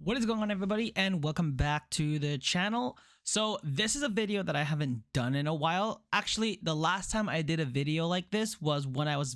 What is going on, everybody, and welcome back to the channel. So this is a video that I haven't done in a while. Actually, the last time I did a video like this was when I was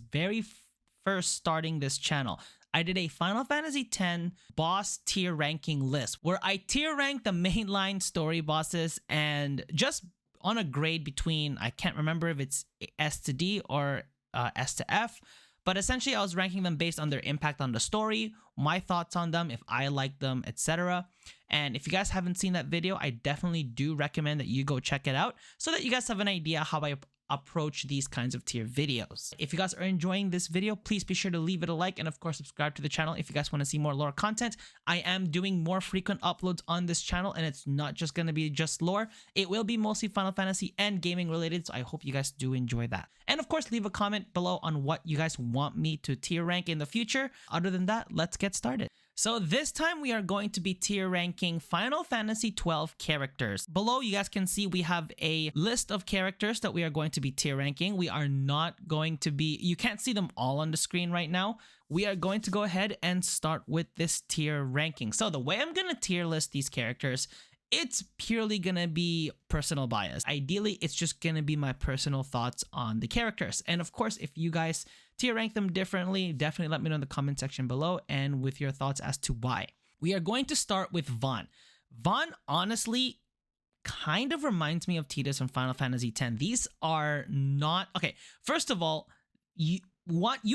first starting this channel. I did a Final Fantasy X boss tier ranking list where I tier ranked the mainline story bosses and just on a grade between, I can't remember if it's S to D or S to F. But essentially, I was ranking them based on their impact on the story, my thoughts on them, if I like them, etc. And if you guys haven't seen that video, I definitely do recommend that you go check it out so that you guys have an idea how I approach these kinds of tier videos. If you guys are enjoying this video, please be sure to leave it a like and of course subscribe to the channel if you guys want to see more lore content. I am doing more frequent uploads on this channel and it's not just going to be just lore. It will be mostly Final Fantasy and gaming related, so I hope you guys do enjoy that. And of course, leave a comment below on what you guys want me to tier rank in the future. Other than that, let's get started. So this time we are going to be tier ranking Final Fantasy XII characters. Below you guys can see we have a list of characters that we are going to be tier ranking. We are not going to be, you can't see them all on the screen right now. We are going to go ahead and start with this tier ranking. So the way I'm going to tier list these characters, it's purely gonna be personal bias. Ideally, it's just gonna be my personal thoughts on the characters. And of course, if you guys tier rank them differently, definitely let me know in the comment section below and with your thoughts as to why. We are going to start with Vaan. Vaan honestly kind of reminds me of Tidus from Final Fantasy X. These are not, okay, first of all, you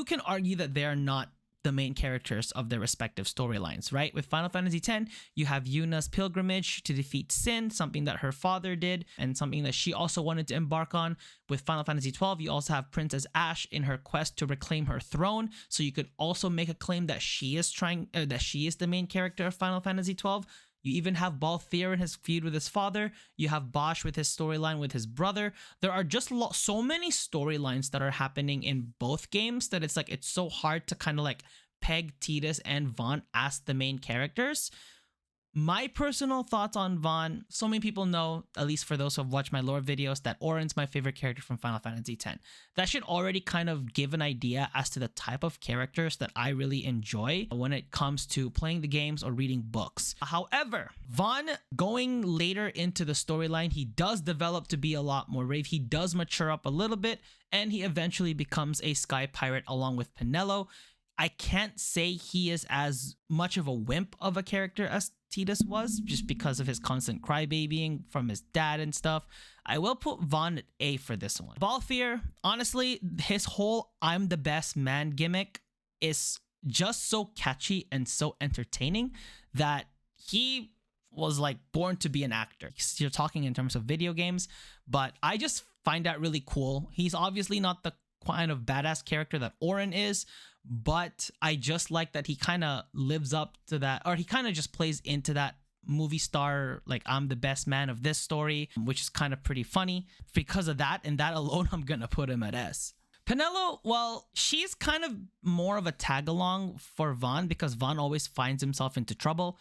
can argue that they are not the main characters of their respective storylines, right? With Final Fantasy X, you have Yuna's pilgrimage to defeat Sin, something that her father did and something that she also wanted to embark on. With Final Fantasy XII, you also have Princess Ashe in her quest to reclaim her throne, so you could also make a claim that she is the main character of Final Fantasy XII. You even have Balthier in his feud with his father. You have Bosch with his storyline with his brother. There are just so many storylines that are happening in both games that it's so hard to kind of like peg Tidus and Vaan as the main characters. My personal thoughts on Vaan, so many people know, at least for those who have watched my lore videos, that Auron's my favorite character from Final Fantasy X. That should already kind of give an idea as to the type of characters that I really enjoy when it comes to playing the games or reading books. However, Vaan, going later into the storyline, he does develop to be a lot more brave. He does mature up a little bit, and he eventually becomes a sky pirate along with Penelo. I can't say he is as much of a wimp of a character as Tidus was, just because of his constant crybabying from his dad and stuff. I will put Vaan at A for this one. Balthier, honestly, his whole I'm the best man gimmick is just so catchy and so entertaining that he was like born to be an actor. You're talking in terms of video games, but I just find that really cool. He's obviously not the kind of badass character that Auron is, but I just like that he kind of lives up to that, or he kind of just plays into that movie star, like I'm the best man of this story, which is kind of pretty funny. Because of that and that alone, I'm gonna put him at S. Penelo, well, she's kind of more of a tag along for Vaan because Vaan always finds himself into trouble.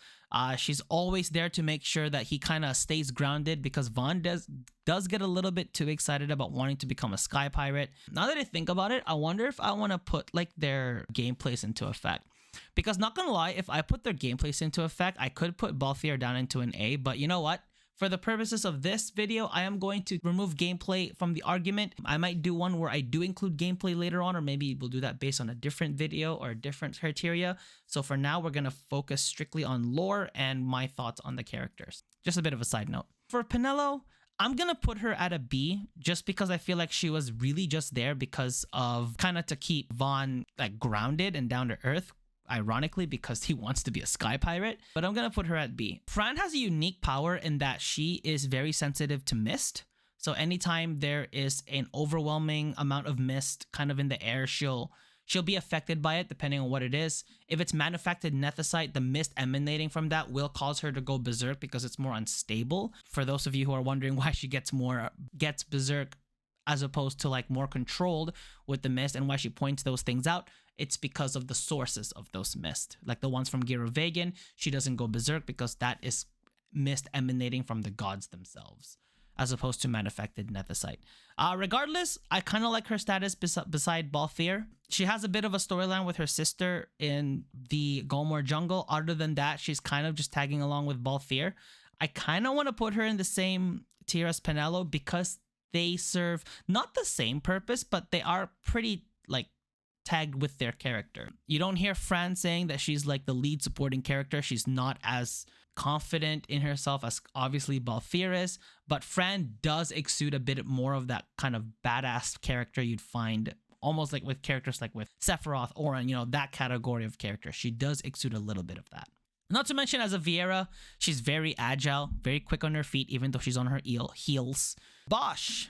She's always there to make sure that he kind of stays grounded because Vaan does get a little bit too excited about wanting to become a sky pirate. Now that I think about it, I wonder if I want to put like their gameplays into effect. Because not gonna lie, if I put their gameplays into effect, I could put Balthier down into an A, but you know what? For the purposes of this video, I am going to remove gameplay from the argument. I might do one where I do include gameplay later on, or maybe we'll do that based on a different video or different criteria. So for now, we're going to focus strictly on lore and my thoughts on the characters. Just a bit of a side note. For Penelo, I'm going to put her at a B just because I feel like she was really just there because of kind of to keep Vaan like grounded and down to earth. Ironically, because he wants to be a sky pirate, but I'm gonna put her at B. Fran has a unique power in that she is very sensitive to mist. So anytime there is an overwhelming amount of mist kind of in the air, she'll be affected by it depending on what it is. If it's manufactured nethicite, the mist emanating from that will cause her to go berserk because it's more unstable. For those of you who are wondering why she gets berserk as opposed to like more controlled with the mist and why she points those things out, it's because of the sources of those mist. Like the ones from Gyrovagan, she doesn't go berserk because that is mist emanating from the gods themselves. as opposed to man-affected nethicite. Regardless, I kind of like her status beside Balthier. She has a bit of a storyline with her sister in the Golmore jungle. Other than that, she's kind of just tagging along with Balthier. I kind of want to put her in the same tier as Penelo because they serve not the same purpose, but they are pretty like tagged with their character. You don't hear Fran saying that she's like the lead supporting character. She's not as confident in herself as obviously Balthier is, but Fran does exude a bit more of that kind of badass character you'd find almost like with characters like with Sephiroth, Auron, you know, that category of character. She does exude a little bit of that. Not to mention, as a Vieira, she's very agile, very quick on her feet, even though she's on her heels. Bosch,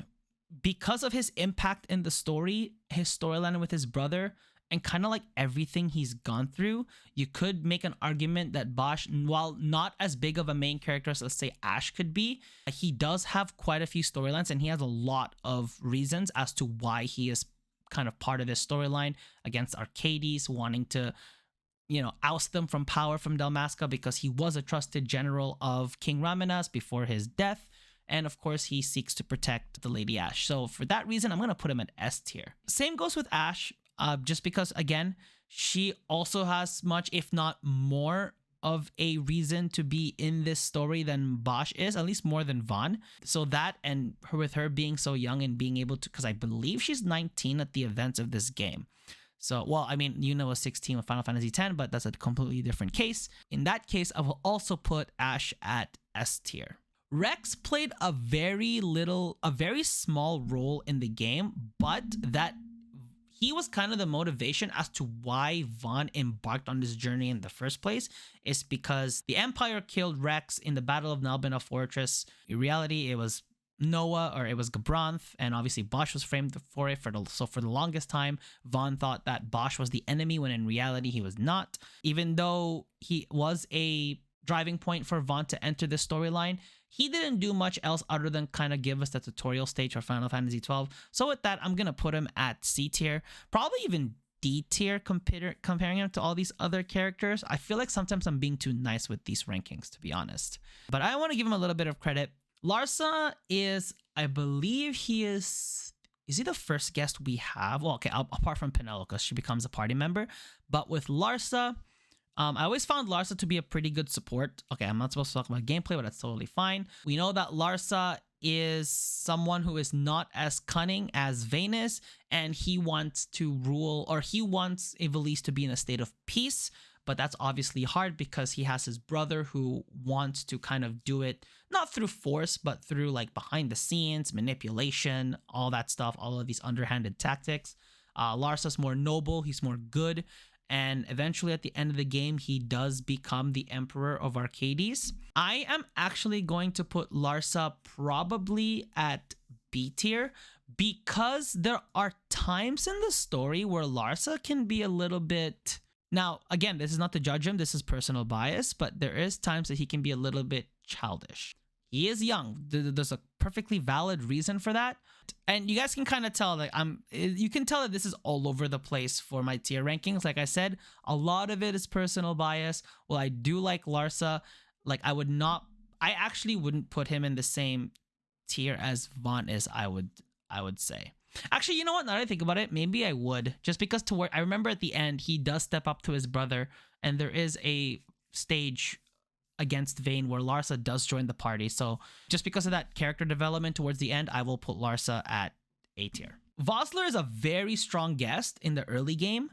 because of his impact in the story, his storyline with his brother, and kind of like everything he's gone through, you could make an argument that Bosch, while not as big of a main character as, let's say, Ashe could be, he does have quite a few storylines, and he has a lot of reasons as to why he is kind of part of this storyline against Arcades, wanting to, you know, oust them from power from Dalmasca because he was a trusted general of King Ramenas before his death. And of course, he seeks to protect the Lady Ashe. So for that reason, I'm going to put him at S tier. Same goes with Ashe, just because, again, she also has much, if not more, of a reason to be in this story than Bosch is, at least more than Vaughn. So that, and her, with her being so young and being able to, because I believe she's 19 at the events of this game. So, well, I mean, Yuna was 16 with Final Fantasy X, but that's a completely different case. In that case, I will also put Ashe at S tier. Rex played a very small role in the game, but that he was kind of the motivation as to why Vaughn embarked on this journey in the first place, is because the Empire killed Rex in the Battle of Nalbina Fortress. In reality, it was Noah, or it was Gabranth, and obviously Bosch was framed for it. So for the longest time, Vaughn thought that Bosch was the enemy, when in reality he was not. Even though he was a driving point for Vaughn to enter this storyline, he didn't do much else other than kind of give us the tutorial stage for Final Fantasy XII. So with that, I'm going to put him at C tier, probably even D tier comparing him to all these other characters. I feel like sometimes I'm being too nice with these rankings, to be honest. But I want to give him a little bit of credit. Larsa is, I believe is he the first guest we have? Well, okay, apart from Penelo, because she becomes a party member. But with Larsa, I always found Larsa to be a pretty good support. Okay, I'm not supposed to talk about gameplay, but that's totally fine. We know that Larsa is someone who is not as cunning as Vayne is, and he wants to rule, or he wants Ivalice to be in a state of peace. But that's obviously hard because he has his brother who wants to kind of do it, not through force, but through like behind the scenes, manipulation, all that stuff, all of these underhanded tactics. Larsa's more noble, he's more good. And eventually at the end of the game, he does become the Emperor of Arcades. I am actually going to put Larsa probably at B tier, because there are times in the story where Larsa can be a little bit... Now, again, this is not to judge him, this is personal bias, but there is times that he can be a little bit childish. He is young. There's a perfectly valid reason for that. And you guys can kind of tell that you can tell that this is all over the place for my tier rankings. Like I said, a lot of it is personal bias. Well, I do like Larsa. Like I actually wouldn't put him in the same tier as Vaughn is, I would say. Actually, you know what? Now that I think about it, maybe I would. Just because I remember at the end, he does step up to his brother, and there is a stage against Vayne where Larsa does join the party. So just because of that character development towards the end, I will put Larsa at A tier. Vossler is a very strong guest in the early game.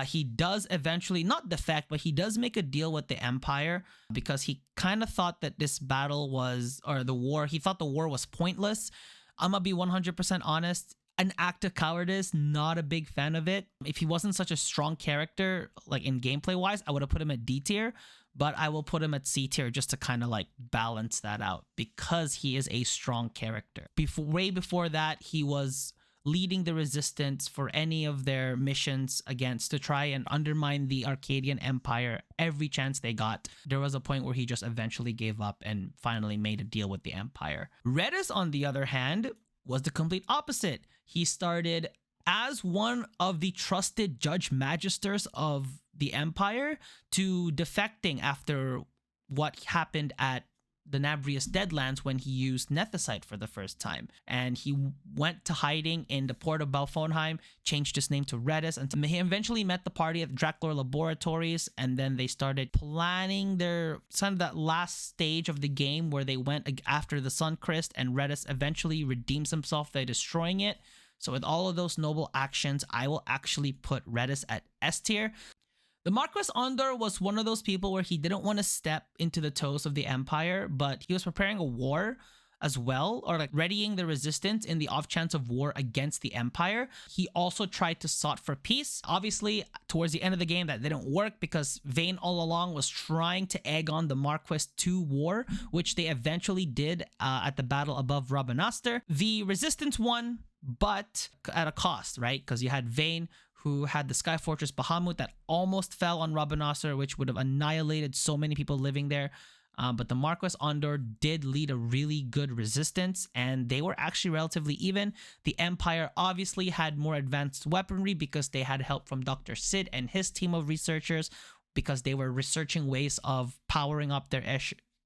He does eventually not defect, but he does make a deal with the Empire because he kind of thought that this battle was, or the war, he thought the war was pointless. I'm gonna be 100% honest. An act of cowardice, not a big fan of it. If he wasn't such a strong character, like in gameplay wise, I would have put him at D tier, but I will put him at C tier just to kind of like balance that out because he is a strong character. Way before that, he was leading the resistance for any of their missions against to try and undermine the Arcadian Empire every chance they got. There was a point where he just eventually gave up and finally made a deal with the Empire. Redis, on the other hand, was the complete opposite. He started as one of the trusted judge magisters of the Empire to defecting after what happened at the Nabrius Deadlands when he used Nethicite for the first time. And he went to hiding in the port of Balfonheim, changed his name to Redis, and he eventually met the party at Draclor Laboratories, and then they started planning their kind of that last stage of the game where they went after the Sun Crest, and Redis eventually redeems himself by destroying it. So with all of those noble actions, I will actually put Redis at S tier. The Marquis Ondor was one of those people where he didn't want to step into the toes of the Empire, but he was preparing a war as well, or like readying the resistance in the off chance of war against the Empire. He also tried to sought for peace. Obviously, towards the end of the game, that didn't work because Vayne all along was trying to egg on the Marquis to war, which they eventually did at the battle above Rabanastre. The resistance won, but at a cost, right? Because you had Vayne, who had the Sky Fortress Bahamut that almost fell on Rabanastre, which would have annihilated so many people living there. But the Marquis Ondor did lead a really good resistance, and they were actually relatively even. The Empire obviously had more advanced weaponry because they had help from Dr. Sid and his team of researchers, because they were researching ways of powering up their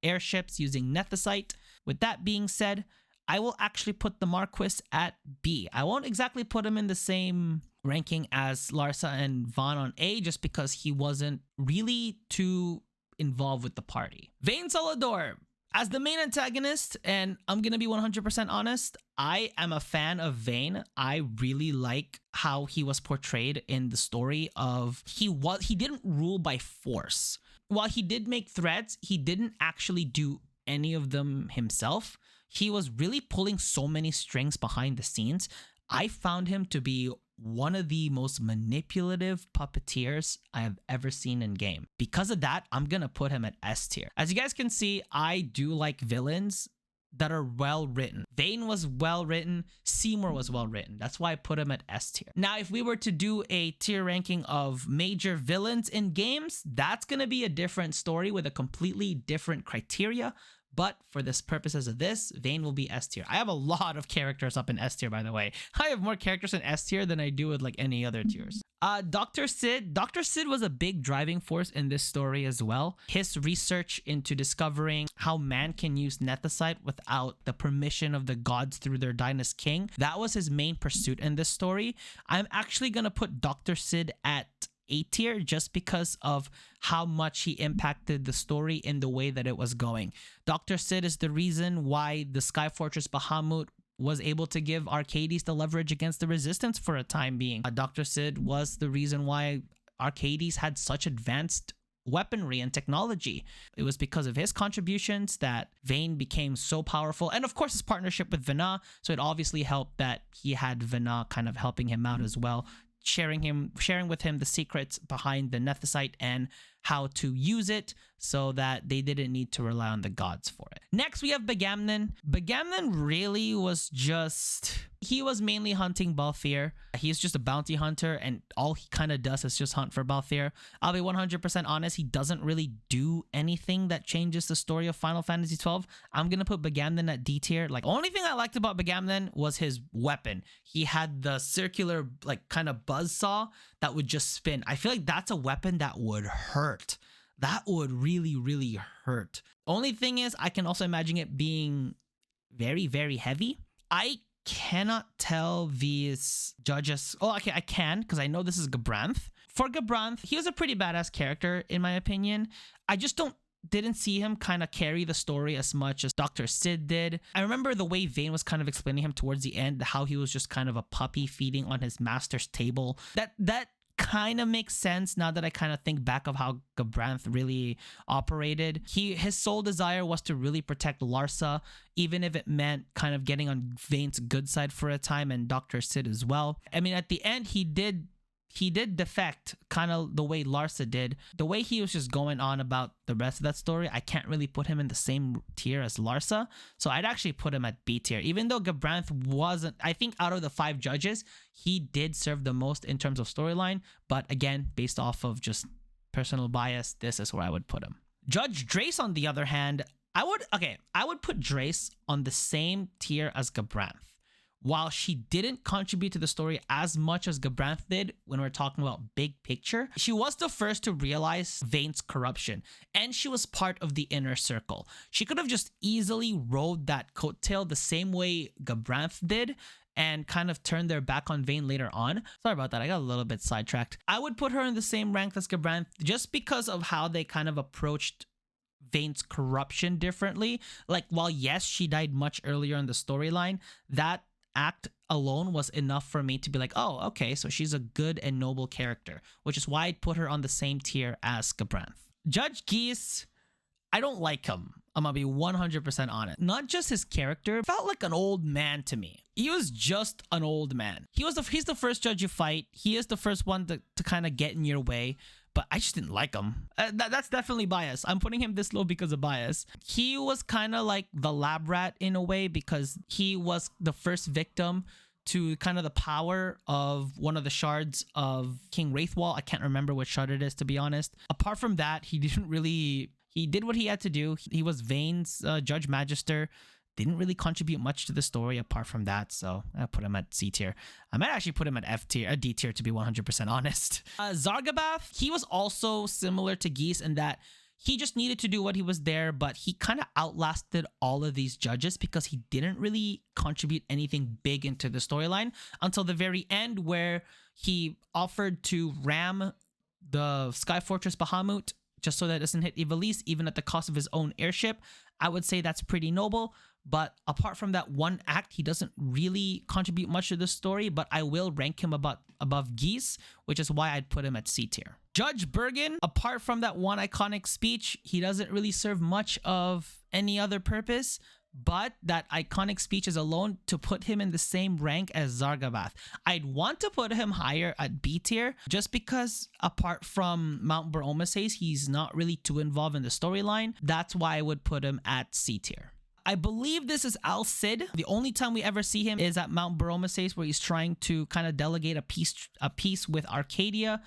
airships using Nethicite. With that being said, I will actually put the Marquis at B. I won't exactly put him in the same ranking as Larsa and Vaughn on A, just because he wasn't really too involved with the party. Vayne Solador, as the main antagonist, and I'm gonna be 100% honest, I am a fan of Vayne. I really like how he was portrayed in the story of he didn't rule by force. While he did make threats, he didn't actually do any of them himself. He was really pulling so many strings behind the scenes. I found him to be one of the most manipulative puppeteers I have ever seen in game. Because of that, I'm gonna put him at S tier. As you guys can see, I do like villains that are well written. Vayne was well written, Seymour was well written. That's why I put him at S tier. Now, if we were to do a tier ranking of major villains in games, that's gonna be a different story with a completely different criteria. But for the purposes of this, Vayne will be S tier. I have a lot of characters up in S tier, by the way. I have more characters in S tier than I do with like any other tiers. Dr. Sid. Dr. Sid was a big driving force in this story as well. His research into discovering how man can use Nethicite without the permission of the gods through their Dynast King, that was his main pursuit in this story. I'm actually going to put Dr. Sid at A tier just because of how much he impacted the story in the way that it was going. Dr. Sid is the reason why the Sky Fortress Bahamut was able to give Arcades the leverage against the resistance for a time being. Dr. Sid was the reason why Arcades had such advanced weaponry and technology. It was because of his contributions that Vayne became so powerful, and of course his partnership with Vena, so it obviously helped that he had Vena kind of helping him out as well, sharing with him the secrets behind the Nethicite and how to use it so that they didn't need to rely on the gods for it. Next, we have Begamnon. Begamnon really was he was mainly hunting Balthier. He's just a bounty hunter, and all he kind of does is just hunt for Balthier. I'll be 100% honest, he doesn't really do anything that changes the story of Final Fantasy XII. I'm gonna put Begamnon at D tier. Like, only thing I liked about Begamnon was his weapon. He had the circular, like, kind of buzzsaw that would just spin. I feel like that's a weapon that would hurt. That would really, really hurt. Only thing is, I can also imagine it being very, very heavy. I cannot tell these judges. Oh, okay, I can, because I know this is Gabranth. For Gabranth, he was a pretty badass character, in my opinion. I just didn't see him kind of carry the story as much as Dr. Sid did. I remember the way Vayne was kind of explaining him towards the end, how he was just kind of a puppy feeding on his master's table. That kind of makes sense now that I kind of think back of how Gabranth really operated. His sole desire was to really protect Larsa, even if it meant kind of getting on Vayne's good side for a time, and Dr. Sid as well. I mean, at the end, he did defect, kind of the way Larsa did. The way he was just going on about the rest of that story, I can't really put him in the same tier as Larsa. So I'd actually put him at B tier. Even though Gabranth wasn't, I think out of the 5 judges, he did serve the most in terms of storyline. But again, based off of just personal bias, this is where I would put him. Judge Drace, on the other hand, I would put Drace on the same tier as Gabranth. while she didn't contribute to the story as much as Gabranth did when we're talking about big picture, she was the first to realize Vayne's corruption, and she was part of the inner circle. She could have just easily rode that coattail the same way Gabranth did and kind of turned their back on Vayne later on. Sorry about that, I got a little bit sidetracked. I would put her in the same rank as Gabranth just because of how they kind of approached Vayne's corruption differently. Like, while yes, she died much earlier in the storyline, that act alone was enough for me to be like, oh, okay, so she's a good and noble character, which is why I'd put her on the same tier as Gabranth. Judge Geese, I don't like him. I'm gonna be 100% honest. Not just his character, felt like an old man to me. He was just an old man. He's the first judge you fight. He is the first one to kind of get in your way, but I just didn't like him. That's definitely bias. I'm putting him this low because of bias. He was kind of like the lab rat in a way because he was the first victim to kind of the power of one of the shards of King Wraithwall. I can't remember which shard it is, to be honest. Apart from that, he did what he had to do. He was Vayne's Judge Magister. Didn't really contribute much to the story apart from that, so I put him at C tier. I might actually put him at F tier, D tier to be 100% honest. Zargabath, he was also similar to Geese in that he just needed to do what he was there, but he kind of outlasted all of these judges because he didn't really contribute anything big into the storyline until the very end, where he offered to ram the Sky Fortress Bahamut just so that it doesn't hit Ivalice, even at the cost of his own airship. I would say that's pretty noble, but apart from that one act, he doesn't really contribute much to the story, but I will rank him above Geese, which is why I'd put him at C tier. Judge Bergen, apart from that one iconic speech, he doesn't really serve much of any other purpose, but that iconic speech is alone to put him in the same rank as Zargabath. I'd want to put him higher at B tier just because apart from Mount Bromoses, he's not really too involved in the storyline. That's why I would put him at C tier. I believe this is Al Cid. The only time we ever see him is at Mount Bromoses, where he's trying to kind of delegate a piece with Arcadia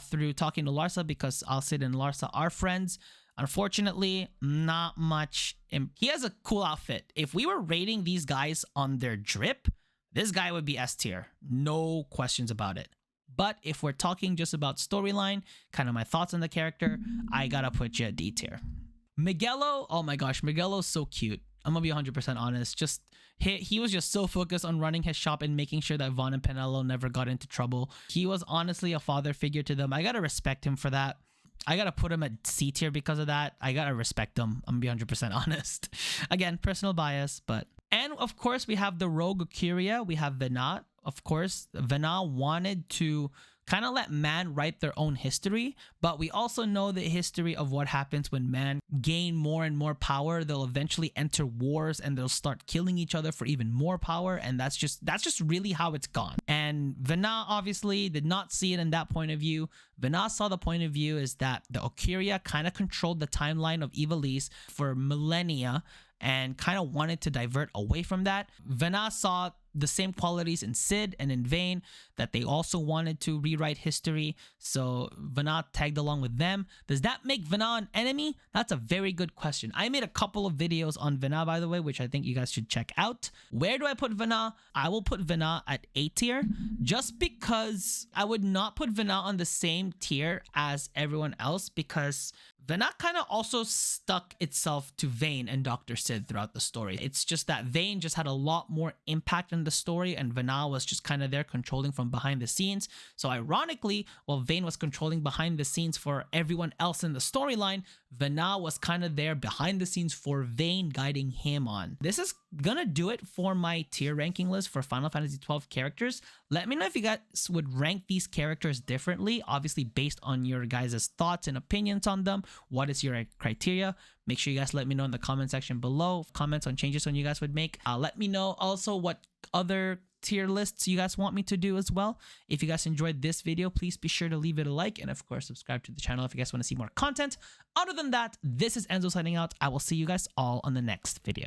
through talking to Larsa, because Al Cid and Larsa are friends. Unfortunately, not much. He has a cool outfit. If we were rating these guys on their drip, this guy would be S tier. No questions about it. But if we're talking just about storyline, kind of my thoughts on the character, I gotta put you at D tier. Miguelo, oh my gosh, Miguelo's so cute. I'm gonna be 100% honest. He was just so focused on running his shop and making sure that Vaughn and Penelo never got into trouble. He was honestly a father figure to them. I gotta respect him for that. I gotta put him at C tier because of that. I gotta respect him. I'm gonna be 100% honest. Again, personal bias, but... And of course, we have the rogue Curia. We have Venat. Of course, Venat wanted to kind of let man write their own history, but we also know the history of what happens when man gain more and more power. They'll eventually enter wars and they'll start killing each other for even more power, and that's just really how it's gone. And Venat obviously did not see it in that point of view. Venat saw the point of view is that the Okuria kind of controlled the timeline of Ivalice for millennia and kind of wanted to divert away from that. Venat saw the same qualities in Cid and in Vayne, that they also wanted to rewrite history, so Venat tagged along with them. Does that make Venat an enemy? That's a very good question. I made a couple of videos on Venat, by the way, which I think you guys should check out. Where do I put Venat? I will put Venat at A tier, just because I would not put Venat on the same tier as everyone else, because Venat kind of also stuck itself to Vayne and Dr. Cid throughout the story. It's just that Vayne just had a lot more impact in the story, and Venat was just kind of there controlling from behind the scenes. So ironically, while Vayne was controlling behind the scenes for everyone else in the storyline, Venat was kind of there behind the scenes for Vayne, guiding him on. This is gonna do it for my tier ranking list for Final Fantasy XII characters. Let me know if you guys would rank these characters differently, obviously based on your guys' thoughts and opinions on them. What is your criteria? Make sure you guys let me know in the comment section below. Comments on changes on you guys would make. Let me know also what other tier lists you guys want me to do as well. If you guys enjoyed this video, please be sure to leave it a like, and of course subscribe to the channel if you guys want to see more content. Other than that, this is Enzo signing out. I will see you guys all on the next video.